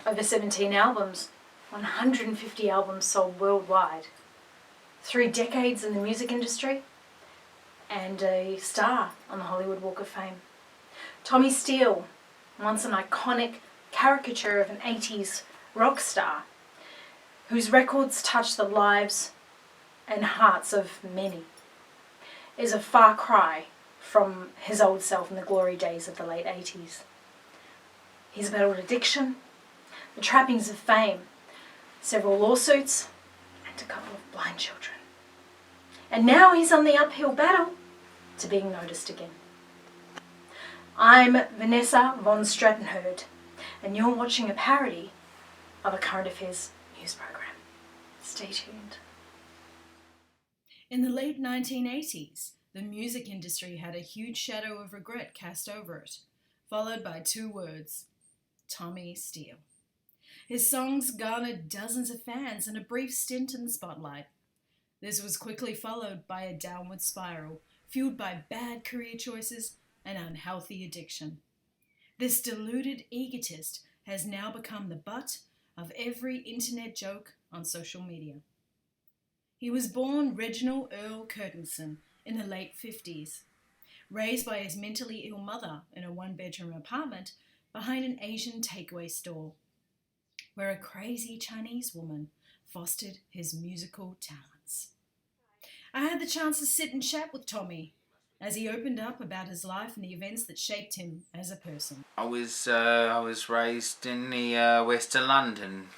Over 17 albums, 150 albums sold worldwide, 3 decades in the music industry, and a star on the Hollywood Walk of Fame. Tommy Steele, once an iconic caricature of an 80s rock star, whose records touched the lives and hearts of many, is a far cry from his old self in the glory days of the late 80s. He's battled addiction, the trappings of fame, several lawsuits, and a couple of blind children. And now he's on the uphill battle to being noticed again. I'm Vanessa von Strappenherd, and you're watching a parody of a current affairs news program. Stay tuned. In the late 1980s, the music industry had a huge shadow of regret cast over it, followed by 2 words: Tommy Steele. His songs garnered dozens of fans and a brief stint in the spotlight. This was quickly followed by a downward spiral, fueled by bad career choices and unhealthy addiction. This deluded egotist has now become the butt of every internet joke on social media. He was born Reginald Earl Curtinson in the late 50s, raised by his mentally ill mother in a 1-bedroom apartment behind an Asian takeaway store, where a crazy Chinese woman fostered his musical talents. I had the chance to sit and chat with Tommy as he opened up about his life and the events that shaped him as a person. I was raised in the west of London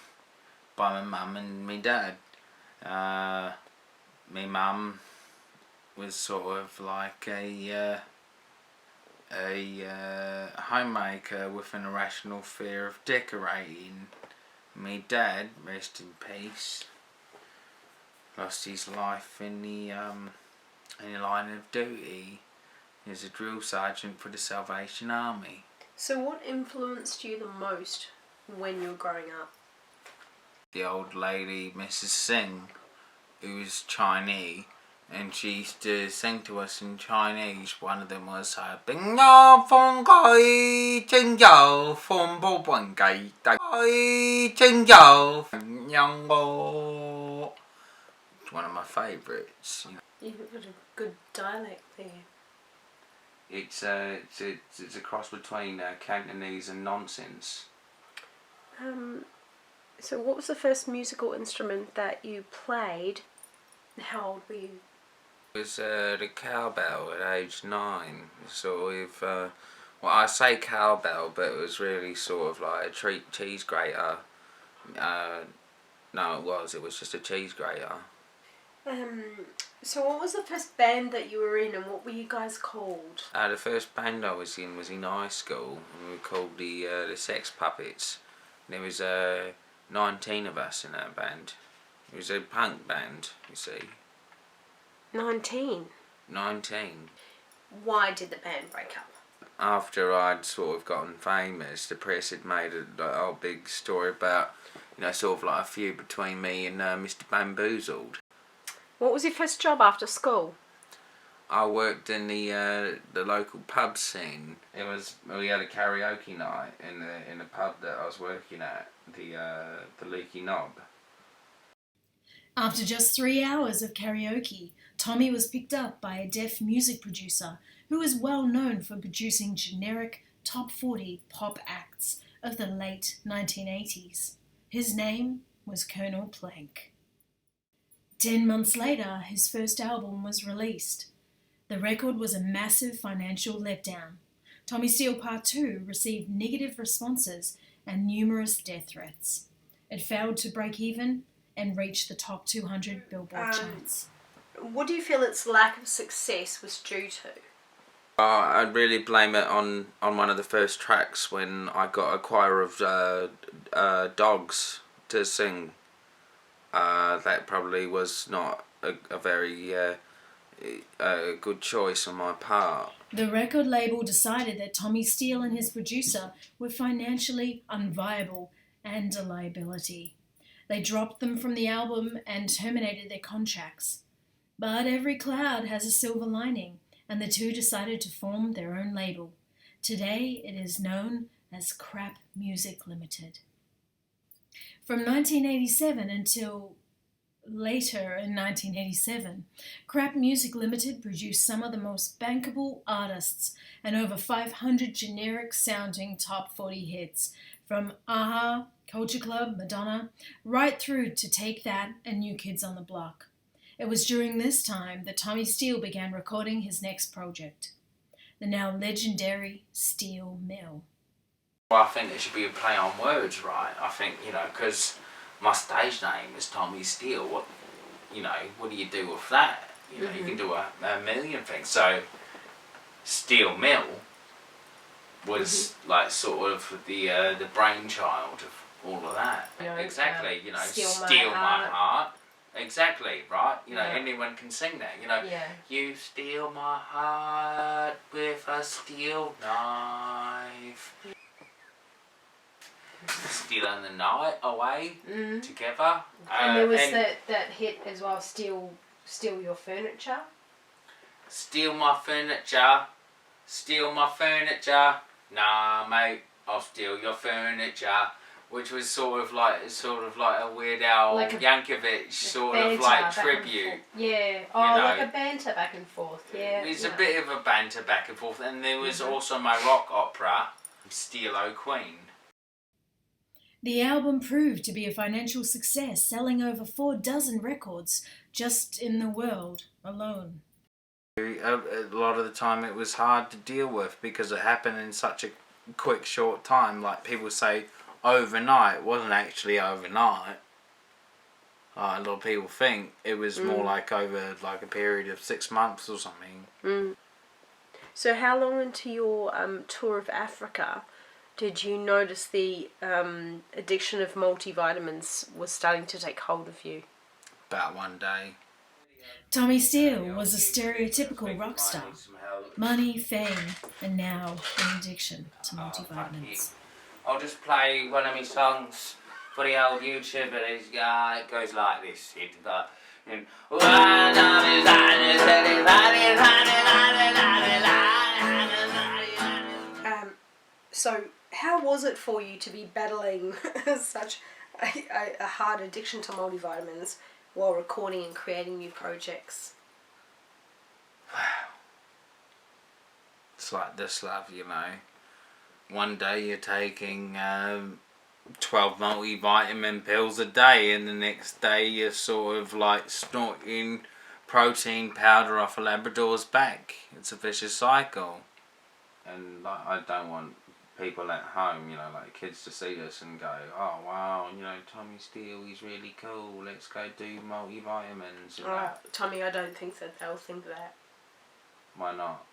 by my mum and my dad. My mum was sort of like a homemaker with an irrational fear of decorating. My dad, rest in peace, lost his life in the line of duty. He was a drill sergeant for the Salvation Army. So what influenced you the most when you were growing up? The old lady, Mrs. Singh, who was Chinese, and she used to sing to us in Chinese. One of them was Bing Yo Fong Kai Jing Yo Fong Bo Bang Gai Dai Jing Yo Yang Bo. It's one of my favourites. You've got a good dialect there. It's a cross between Cantonese and nonsense. So what was the first musical instrument that you played? How old were you? It was the cowbell at age 9. Sort of, well, I say cowbell, but it was really sort of like a cheese grater. No, it was just a cheese grater. So what was the first band that you were in, and what were you guys called? The first band I was in high school, and we were called the Sex Puppets. There was 19 of us in that band. It was a punk band, you see. 19? 19. Why did the band break up? After I'd sort of gotten famous, the press had made a whole big story about, sort of like a feud between me and Mr. Bamboozled. What was your first job after school? I worked in the local pub scene. We had a karaoke night in the pub that I was working at, the Leaky Knob. After just 3 hours of karaoke, Tommy was picked up by a deaf music producer who was well known for producing generic top 40 pop acts of the late 1980s. His name was Colonel Plank. 10 months later, his first album was released. The record was a massive financial letdown. Tommy Steele Part 2 received negative responses and numerous death threats. It failed to break even and reach the top 200 Billboard charts. What do you feel its lack of success was due to? I'd really blame it on one of the first tracks when I got a choir of dogs to sing. That probably was not a very a good choice on my part. The record label decided that Tommy Steele and his producer were financially unviable and a liability. They dropped them from the album and terminated their contracts. But every cloud has a silver lining, and the two decided to form their own label. Today it is known as Crap Music Limited. From 1987 until later in 1987, Crap Music Limited produced some of the most bankable artists and over 500 generic-sounding top 40 hits, from a-ha, Culture Club, Madonna, right through to Take That and New Kids on the Block. It was during this time that Tommy Steele began recording his next project, the now legendary Steel Mill. Well, I think it should be a play on words, right? I think, because my stage name is Tommy Steele. What do you do with that? You can do a million things. So, Steel Mill was like sort of the brainchild of all of that. Exactly. Steal my heart. Exactly, right? Anyone can sing that. You steal my heart with a steel knife. Stealing the night away together. And there was that hit as well, Steal Your Furniture. Steal my furniture. Steal my furniture. Nah, mate, I'll steal your furniture. Which was sort of like a Weird Al Yankovic sort of like tribute. Yeah. Like a banter back and forth. Yeah. It was a bit of a banter back and forth, and there was also my rock opera, Steel O Queen. The album proved to be a financial success, selling over 4 dozen records just in the world alone. A lot of the time it was hard to deal with because it happened in such a quick, short time. Like people say, overnight. It wasn't actually overnight. A lot of people think it was more like over like a period of 6 months or something. So how long into your tour of Africa did you notice the addiction of multivitamins was starting to take hold of you? About one day. Tommy Steele was a stereotypical rock star. Money, fame, and now an addiction to multivitamins. I'll just play one of my songs for the old YouTuber. It goes like this. So how was it for you to be battling such a hard addiction to multivitamins while recording and creating new projects? Wow. It's like this, love, One day you're taking 12 multivitamin pills a day, and the next day you're sort of like snorting protein powder off a Labrador's back. It's a vicious cycle. And like, I don't want people at home, like kids to see us and go, oh wow, Tommy Steele, he's really cool, let's go do multivitamins. Tommy, I don't think that they'll think that. Why not?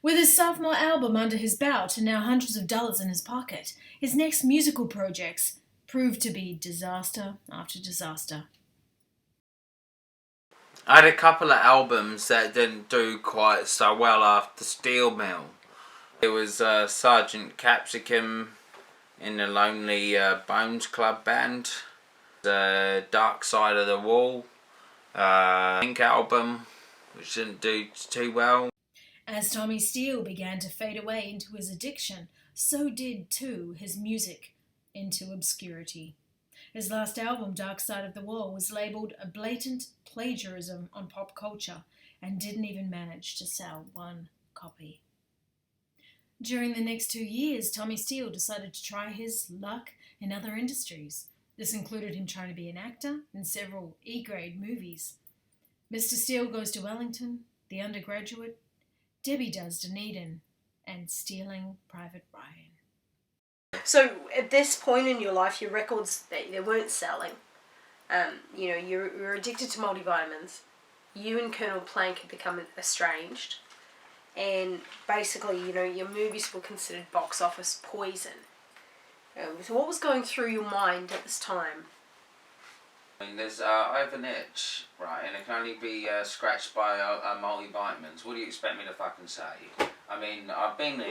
With his sophomore album under his belt and now hundreds of dollars in his pocket, his next musical projects proved to be disaster after disaster. I had a couple of albums that didn't do quite so well after Steel Mill. It was Sergeant Capsicum in the Lonely Bones Club band, the Dark Side of the Wall, Pink album, which didn't do too well. As Tommy Steele began to fade away into his addiction, so did too his music into obscurity. His last album, Dark Side of the Wall, was labelled a blatant plagiarism on pop culture and didn't even manage to sell 1 copy. During the next 2 years, Tommy Steele decided to try his luck in other industries. This included him trying to be an actor in several E-grade movies. Mr. Steele Goes to Wellington, The Undergraduate, Debbie Does Dunedin, and Stealing Private Ryan. So at this point in your life, your records, they weren't selling. You're addicted to multivitamins. You and Colonel Plank had become estranged. And basically, your movies were considered box office poison. So what was going through your mind at this time? I mean, I have an itch, right, and it can only be scratched by multivitamins. What do you expect me to fucking say? I mean, I've been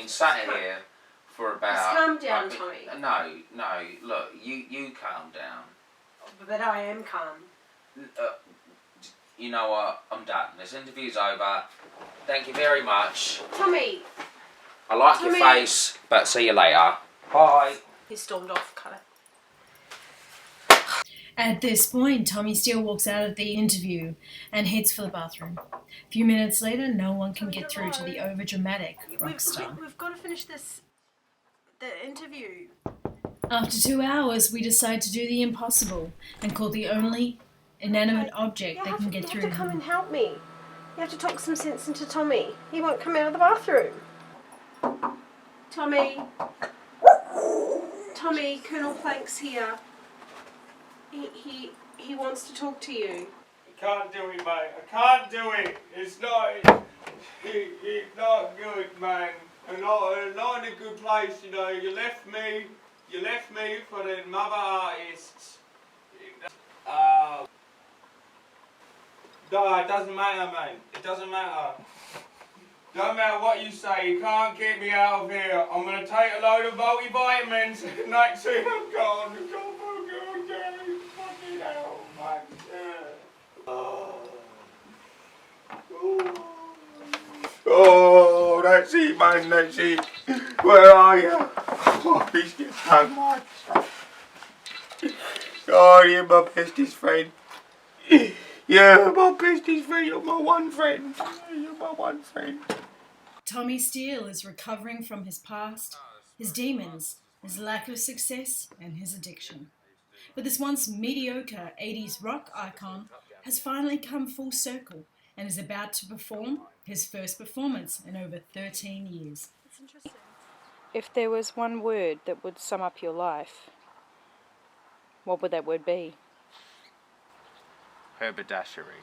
sat here for about... Just calm down, Tommy. No, look, you calm down. But I am calm. You know what, I'm done. This interview's over. Thank you very much. Tommy! I like your face, but see you later. Bye. He stormed off, kind of. At this point, Tommy Steele walks out of the interview and heads for the bathroom. A few minutes later, no one can get through to the overdramatic rock star. We've got to finish the interview. After 2 hours, we decide to do the impossible and call the only inanimate object that can get through. You have to come and help me. You have to talk some sense into Tommy. He won't come out of the bathroom. Tommy, Colonel Plank's here. He wants to talk to you. I can't do it, mate. I can't do it. It's not good, man. I'm not in a good place, you know. You left me for the mother artists. No, it doesn't matter, man. It doesn't matter. Don't matter what you say, you can't get me out of here. I'm gonna take a load of multivitamins. Next thing I'm gone. Fucking hell, man. Oh, that's it, man, that's it. Where are you? Oh, he's getting so much. Oh, you're my bestest friend. You're my bestest friend. You're my one friend. You're my one friend. Tommy Steele is recovering from his past, his demons, his lack of success, and his addiction. But this once mediocre 80s rock icon has finally come full circle and is about to perform his first performance in over 13 years. That's interesting. If there was one word that would sum up your life, what would that word be? Haberdashery.